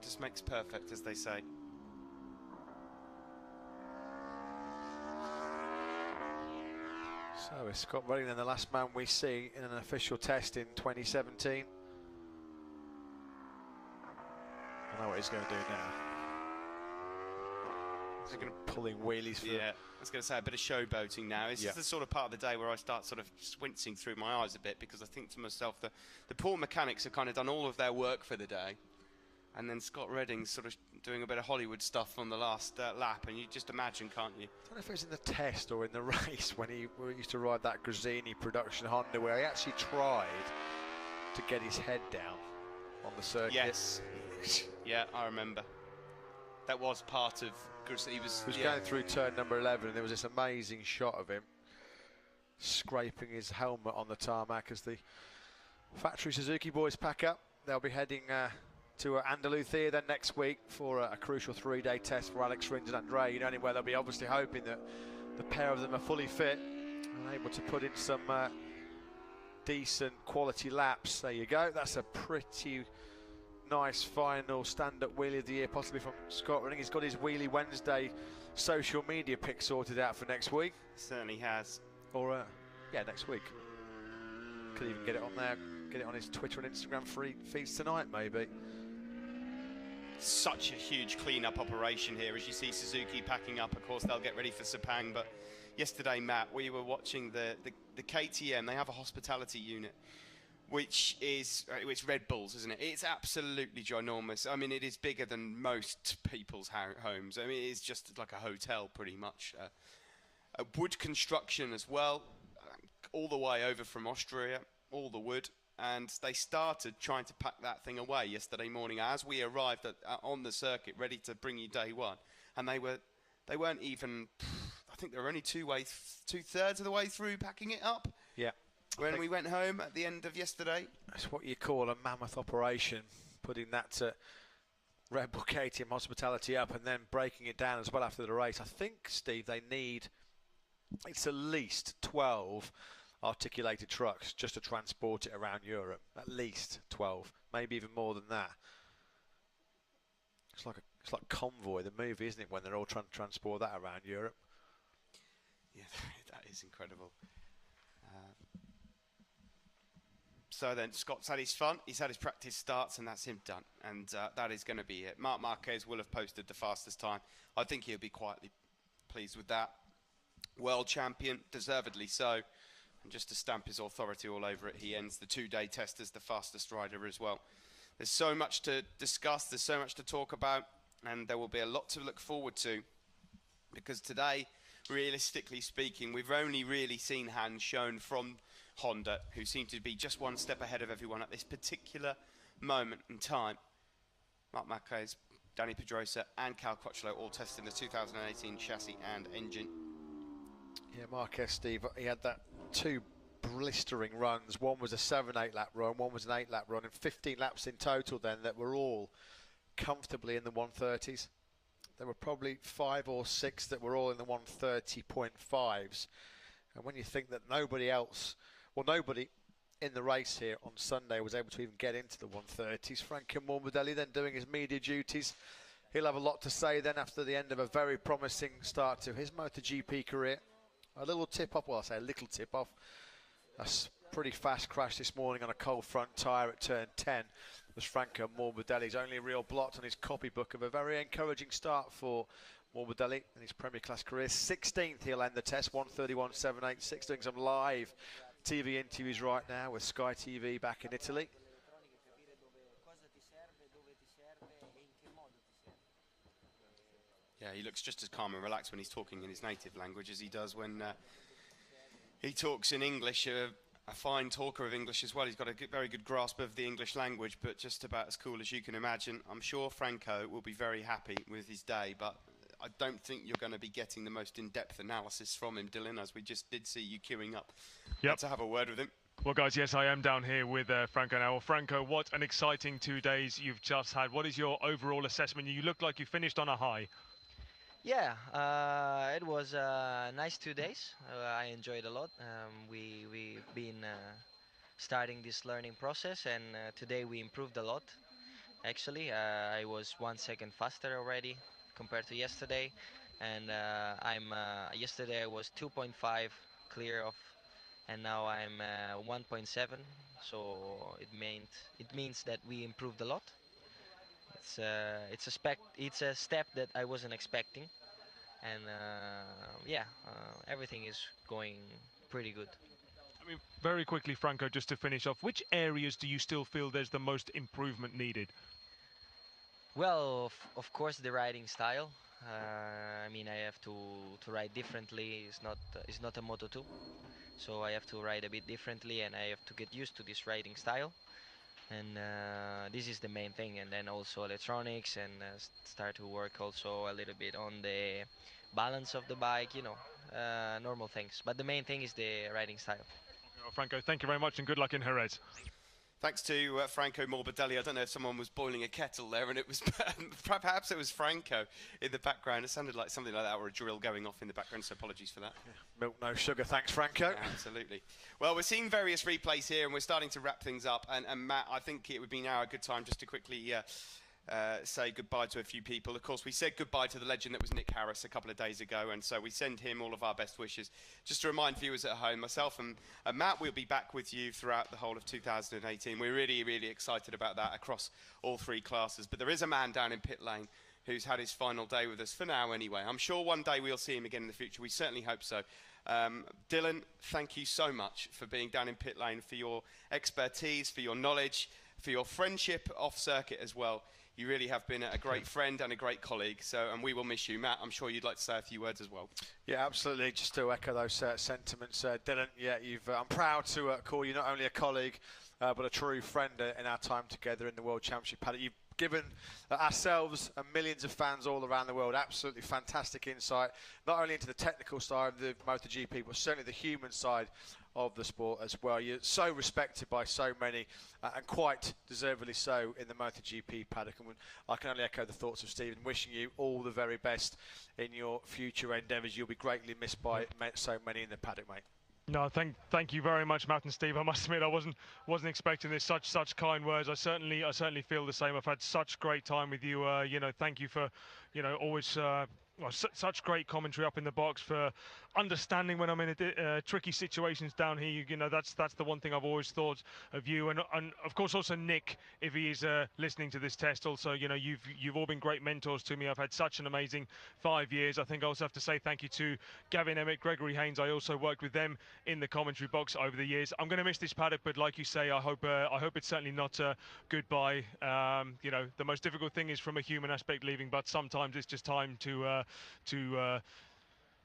Just makes perfect, as they say. So it's Scott Redding, then the last man we see in an official test in 2017. I know what he's going to do now. He's going to pulling wheelies for. Yeah, I was going to say a bit of showboating now. It's just the sort of part of the day where I start sort of squinting through my eyes a bit, because I think to myself, the poor mechanics have kind of done all of their work for the day. And then Scott Redding's sort of doing a bit of Hollywood stuff on the last lap, and you just imagine, can't you? I don't know if it was in the test or in the race when he used to ride that Grazzini production Honda, where he actually tried to get his head down on the circuit. Yes. Yeah, I remember. That was part of... He was going through turn number 11, and there was this amazing shot of him scraping his helmet on the tarmac as the factory Suzuki boys pack up. They'll be heading to Andalusia then next week for a crucial 3-day test for Alex Rins and Andrea Iannone, where they'll be obviously hoping that the pair of them are fully fit and able to put in some decent quality laps. There you go. That's a pretty nice final stand-up wheelie of the year, possibly from Scott Redding. He's got his Wheelie Wednesday social media pick sorted out for next week. Certainly has. Or, yeah, next week. Could even get it on there, get it on his Twitter and Instagram feeds tonight, maybe. Such a huge clean-up operation here, as you see Suzuki packing up. Of course, they'll get ready for Sepang, but yesterday, Matt, we were watching the KTM. They have a hospitality unit, which is it's Red Bulls, isn't it? It's absolutely ginormous. I mean, it is bigger than most people's homes. I mean, it's just like a hotel, pretty much. A wood construction as well, all the way over from Austria, all the wood. And they started trying to pack that thing away yesterday morning as we arrived on the circuit, ready to bring you day one. And they weren't even, I think they were only two-thirds of the way through packing it up. Yeah. When we went home at the end of yesterday. That's what you call a mammoth operation, putting that Red Bull KTM hospitality up and then breaking it down as well after the race. I think, Steve, they need, it's at least 12 articulated trucks just to transport it around Europe. At least 12, maybe even more than that. It's like Convoy, the movie, isn't it, when they're all trying to transport that around Europe. Yeah, that is incredible. So then Scott's had his fun, he's had his practice starts, and that's him done. And that is going to be it. Marc Marquez will have posted the fastest time. I think he'll be quietly pleased with that. World champion, deservedly so. And just to stamp his authority all over it, he ends the 2-day test as the fastest rider as well. There's so much to discuss, there's so much to talk about, and there will be a lot to look forward to. Because today, realistically speaking, we've only really seen hands shown from Honda, who seem to be just one step ahead of everyone at this particular moment in time. Marc Marquez, Dani Pedrosa and Cal Crutchlow all testing the 2018 chassis and engine. Yeah, Marquez, Steve, he had that 2 blistering runs. One was a 7-8 lap run, one was an 8 lap run, and 15 laps in total then that were all comfortably in the 130s. There were probably 5 or 6 that were all in the 130.5s. And when you think that nobody in the race here on Sunday was able to even get into the 130s, Franco Morbidelli then doing his media duties. He'll have a lot to say then after the end of a very promising start to his Motogp career. A little tip-off, well, I say a little tip-off. A pretty fast crash this morning on a cold front tyre at turn 10 was Franco Morbidelli's only real blot on his copybook of a very encouraging start for Morbidelli in his Premier Class career. 16th he'll end the test, 1:31.786, doing some live TV interviews right now with Sky TV back in Italy. Yeah, he looks just as calm and relaxed when he's talking in his native language as he does when he talks in English. A fine talker of English as well. He's got a very good grasp of the English language, but just about as cool as you can imagine. I'm sure Franco will be very happy with his day, but I don't think you're going to be getting the most in-depth analysis from him, Dylan, as we just did see you queuing up to have a word with him. Well, guys, yes, I am down here with Franco now. Well, Franco, what an exciting 2 days you've just had. What is your overall assessment? You look like you finished on a high. Yeah, it was nice 2 days. I enjoyed a lot. We've been starting this learning process, and today we improved a lot. Actually, I was 1 second faster already compared to yesterday, and yesterday I was 2.5 clear of, and now I'm 1.7. So it means that we improved a lot. It's a step that I wasn't expecting, and yeah, everything is going pretty good. I mean, very quickly, Franco, just to finish off, which areas do you still feel there's the most improvement needed? Well, of course, the riding style. I mean, I have to ride differently. It's not a Moto2, so I have to ride a bit differently, and I have to get used to this riding style. And this is the main thing. And then also electronics, and start to work also a little bit on the balance of the bike. Normal things. But the main thing is the riding style. Well, Franco, thank you very much, and good luck in Jerez. Thanks to Franco Morbidelli. I don't know if someone was boiling a kettle there, and it was perhaps it was Franco in the background. It sounded like something like that, or a drill going off in the background. So apologies for that. Yeah. Milk, no sugar. Thanks, Franco. Yeah, absolutely. Well, we're seeing various replays here, and we're starting to wrap things up. And Matt, I think it would be now a good time just to quickly say goodbye to a few people. Of course, we said goodbye to the legend that was Nick Harris a couple of days ago, and so we send him all of our best wishes. Just to remind viewers at home, myself and Matt will be back with you throughout the whole of 2018. We're really, really excited about that across all three classes. But there is a man down in pit lane who's had his final day with us for now anyway. I'm sure one day we'll see him again in the future. We certainly hope so. Dylan, thank you so much for being down in pit lane, for your expertise, for your knowledge, for your friendship off circuit as well. You really have been a great friend and a great colleague, and we will miss you. Matt, I'm sure you'd like to say a few words as well. Yeah, absolutely. Just to echo those sentiments, Dylan. Yeah, I'm proud to call you not only a colleague, but a true friend in our time together in the World Championship paddock. You've given ourselves and millions of fans all around the world absolutely fantastic insight, not only into the technical side of the Motogp, but certainly the human side of the sport as well. You're so respected by so many, and quite deservedly so in the Motogp paddock. And I can only echo the thoughts of Stephen, wishing you all the very best in your future endeavours. You'll be greatly missed by so many in the paddock, mate. No, thank you very much, Matt and Steve. I must admit, I wasn't expecting this. Such kind words. I certainly feel the same. I've had such great time with you. Thank you for, always. Such great commentary up in the box, for understanding when I'm in tricky situations down here. That's the one thing I've always thought of you, and of course also Nick, if he is listening to this test. Also, you've all been great mentors to me. I've had such an amazing 5 years. I think I also have to say thank you to Gavin Emmett, Gregory Haynes. I also worked with them in the commentary box over the years. I'm going to miss this paddock, but like you say, I hope it's certainly not goodbye. The most difficult thing is from a human aspect leaving, but sometimes it's just time to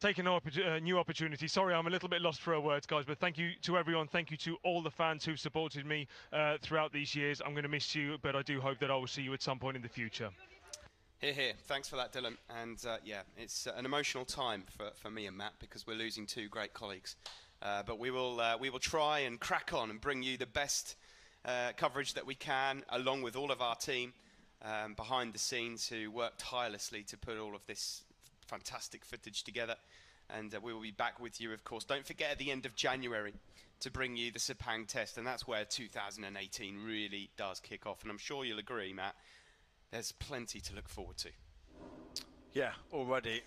take a new opportunity. Sorry, I'm a little bit lost for words, guys, but thank you to everyone. Thank you to all the fans who've supported me throughout these years. I'm going to miss you, but I do hope that I will see you at some point in the future. Hear, hear. Thanks for that, Dylan. And yeah, it's an emotional time for me and Matt, because we're losing two great colleagues. But we will try and crack on and bring you the best coverage that we can, along with all of our team behind the scenes who work tirelessly to put all of this fantastic footage together. And we will be back with you, of course. Don't forget, at the end of January, to bring you the Sepang test, and that's where 2018 really does kick off. And I'm sure you'll agree, Matt, there's plenty to look forward to. Yeah, already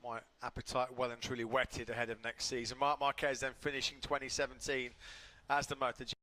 my appetite well and truly whetted ahead of next season. Marc Marquez then finishing 2017 as the Motogp